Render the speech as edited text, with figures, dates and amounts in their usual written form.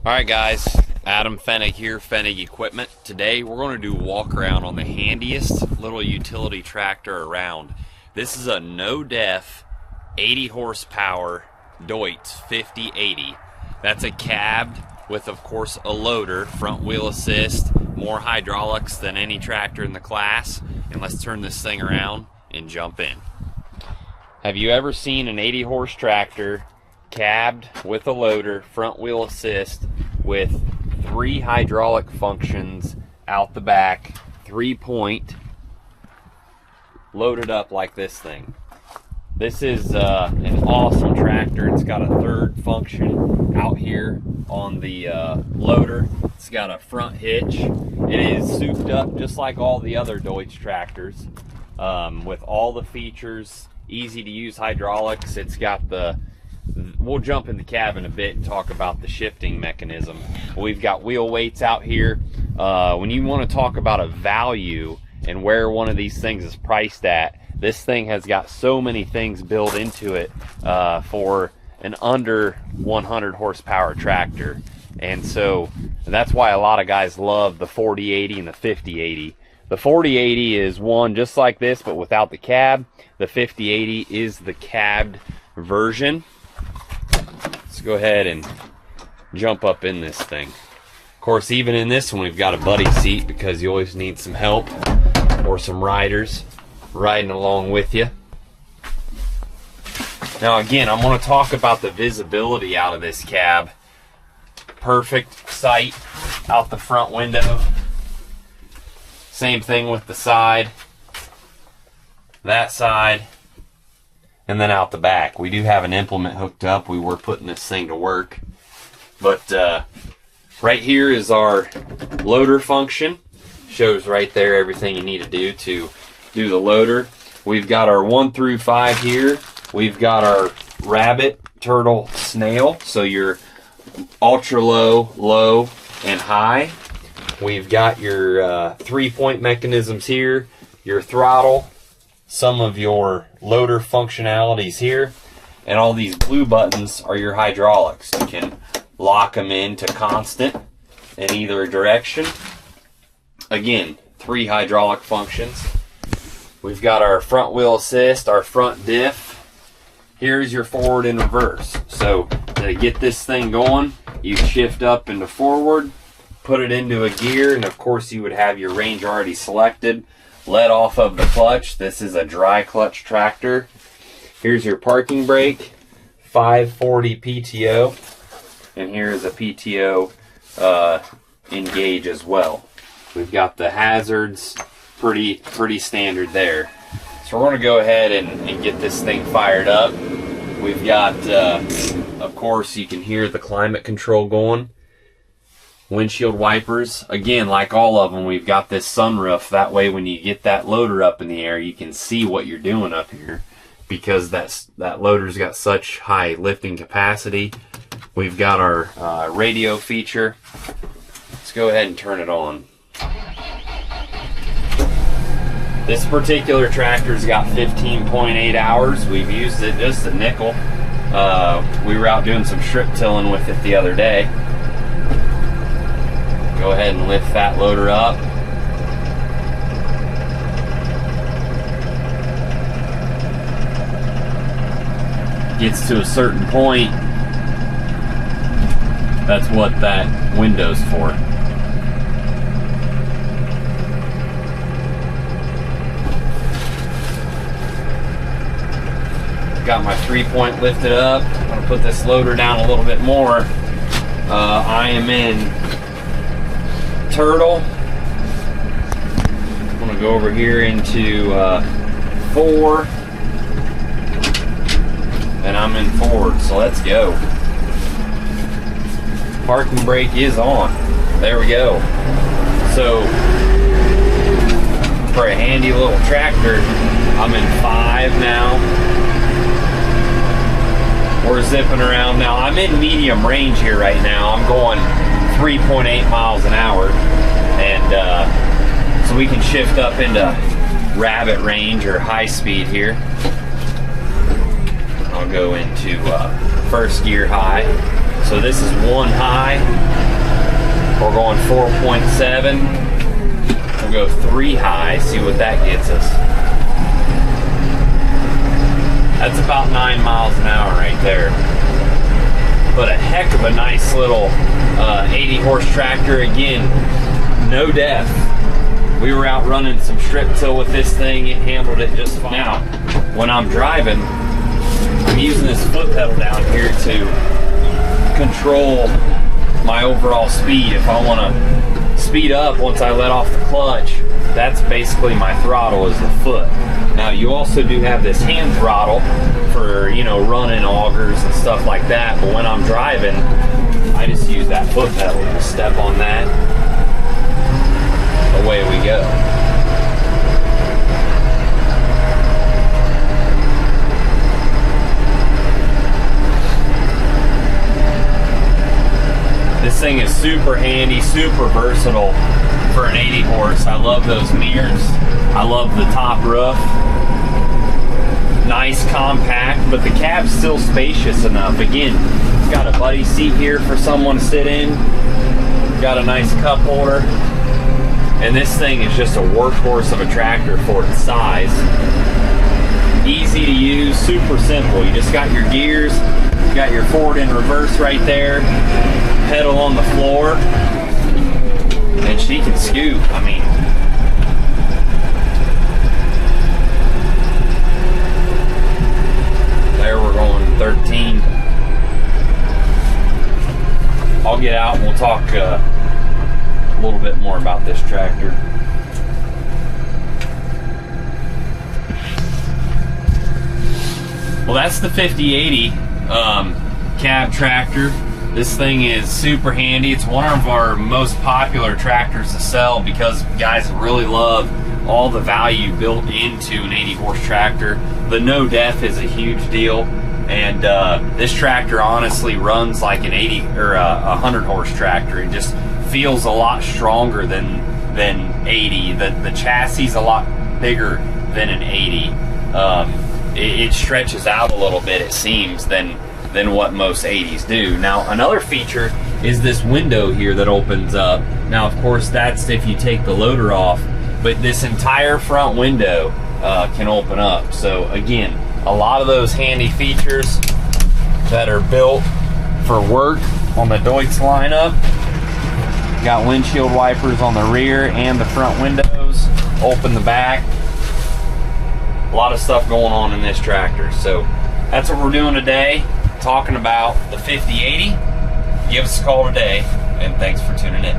Alright guys, Adam Fennig here, Fennig Equipment. Today we're going to do a walk around on the handiest little utility tractor around. This is a no-def 80 horsepower DEUTZ 5080. That's a cabbed with of course a loader, front wheel assist, more hydraulics than any tractor in the class. And let's turn this thing around and jump in. Have you ever seen an 80 horse tractor cabbed with a loader, front wheel assist, with 3 hydraulic functions out the back, 3-point, loaded up like this thing? This is an awesome tractor. It's got a 3rd function out here on the loader. It's got a front hitch. It is souped up just like all the other DEUTZ tractors, with all the features, easy to use hydraulics. It's got the, we'll jump in the cab in a bit and talk about the shifting mechanism. We've got wheel weights out here. When you want to talk about a value and where one of these things is priced at, this thing has got so many things built into it for an under 100 horsepower tractor. And so that's why a lot of guys love the 4080 and the 5080. The 4080 is one just like this but without the cab. The 5080 is the cabbed version. Let's go ahead and jump up in this thing. Of course, even in this one we've got a buddy seat because you always need some help or some riders riding along with you. Now again, I'm going to talk about the visibility out of this cab. Perfect sight out the front window. Same thing with the side, that side, and then out the back. We do have an implement hooked up. We were putting this thing to work. But right here is our loader function. Shows right there everything you need to do the loader. We've got our 1 through 5 here. We've got our rabbit, turtle, snail. So your ultra low, low, and high. We've got your 3-point mechanisms here, your throttle, some of your loader functionalities here, and all these blue buttons are your hydraulics. You can lock them into constant in either direction. Again, 3 hydraulic functions. We've got our front wheel assist, our front diff. Here's your forward and reverse. So to get this thing going, you shift up into forward, put it into a gear, and of course you would have your range already selected. Let off of the clutch. This is a dry clutch tractor. Here's your parking brake, 540 PTO, and here's a PTO engage as well. We've got the hazards, pretty standard there. So we're going to go ahead and get this thing fired up. We've got, of course, you can hear the climate control going. Windshield wipers, again, like all of them, we've got this sunroof. That way when you get that loader up in the air, you can see what you're doing up here, because that loader's got such high lifting capacity. We've got our radio feature. Let's go ahead and turn it on. This particular tractor's got 15.8 hours. We've used it just a nickel. We were out doing some strip tilling with it the other day. Go ahead and lift that loader up. Gets to a certain point. That's what that window's for. Got my 3-point lifted up. I'm going to put this loader down a little bit more. I am in turtle. I'm going to go over here into 4, and I'm in forward, so let's go. Parking brake is on. There we go. So for a handy little tractor, I'm in 5 now. We're zipping around now. I'm in medium range here right now. I'm going 3.8 miles an hour, and so we can shift up into rabbit range or high speed here. I'll go into first gear high. So this is 1 high. We're going 4.7. We'll go 3 high, see what that gets us. That's about 9 miles an hour right there. But a heck of a nice little 80 horse tractor. Again, no depth. We were out running some strip till with this thing. It handled it just fine. Now, when I'm driving, I'm using this foot pedal down here to control my overall speed. If I want to speed up once I let off the clutch, that's basically my throttle, is the foot. Now you also do have this hand throttle for, you know, running augers and stuff like that, but when I'm driving, I just use that foot pedal. Just step on that, away we go. This thing is super handy, super versatile for an 80 horse. I love those mirrors. I love the top roof. Nice, compact, but the cab's still spacious enough. Again, it's got a buddy seat here for someone to sit in. Got a nice cup holder. And this thing is just a workhorse of a tractor for its size. Easy to use, super simple. You just got your gears, you got your forward and reverse right there, pedal on the floor, and she can scoop. I mean, there we're going 13. I'll get out and we'll talk a little bit more about this tractor. Well, that's the 5080 cab tractor. This thing is super handy. It's one of our most popular tractors to sell because guys really love all the value built into an 80 horse tractor. The no def is a huge deal, and this tractor honestly runs like an 80 or a 100 horse tractor. It just feels a lot stronger than 80. The chassis is a lot bigger than an 80. It stretches out a little bit, it seems, than what most 80s do. Now, another feature is this window here that opens up. Now, of course, that's if you take the loader off, but this entire front window can open up. So again, a lot of those handy features that are built for work on the DEUTZ lineup. Got windshield wipers on the rear and the front windows. Open the back. A lot of stuff going on in this tractor. So that's what we're doing today, talking about the 5080. Give us a call today, and thanks for tuning in.